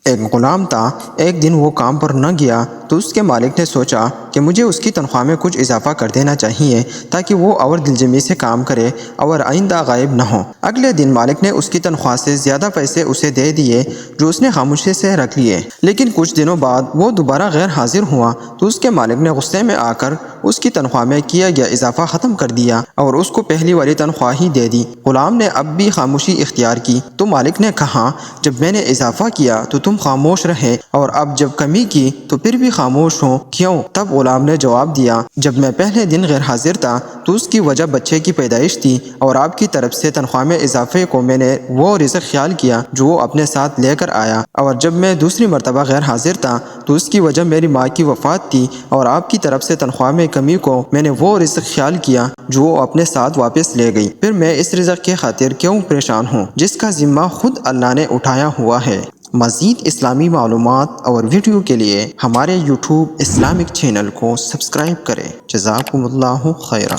ایک غلام تھا۔ ایک دن وہ کام پر نہ گیا تو اس کے مالک نے سوچا کہ مجھے اس کی تنخواہ میں کچھ اضافہ کر دینا چاہیے تاکہ وہ اور دلجمی سے کام کرے اور آئندہ غائب نہ ہو۔ اگلے دن مالک نے اس کی تنخواہ سے زیادہ پیسے اسے دے دیے جو اس نے خاموشی سے رکھ لیے، لیکن کچھ دنوں بعد وہ دوبارہ غیر حاضر ہوا تو اس کے مالک نے غصے میں آ کر اس کی تنخواہ میں کیا گیا اضافہ ختم کر دیا اور اس کو پہلی والی تنخواہ ہی دے دی۔ غلام نے اب بھی خاموشی اختیار کی تو مالک نے کہا، جب میں نے اضافہ کیا تو تم خاموش رہے اور اب جب کمی کی تو پھر بھی خاموش ہو، کیوں؟ تب غلام نے جواب دیا، جب میں پہلے دن غیر حاضر تھا تو اس کی وجہ بچے کی پیدائش تھی اور آپ کی طرف سے تنخواہ میں اضافے کو میں نے وہ رزق خیال کیا جو وہ اپنے ساتھ لے کر آیا، اور جب میں دوسری مرتبہ غیر حاضر تھا تو اس کی وجہ میری ماں کی وفات تھی اور آپ کی طرف سے تنخواہ میں کمی کو میں نے وہ رزق خیال کیا جو وہ اپنے ساتھ واپس لے گئی، پھر میں اس رزق کے خاطر کیوں پریشان ہوں جس کا ذمہ خود اللہ نے اٹھایا ہوا ہے۔ مزید اسلامی معلومات اور ویڈیو کے لیے ہمارے یوٹیوب اسلامک چینل کو سبسکرائب کریں۔ جزاکم اللہ خیرا۔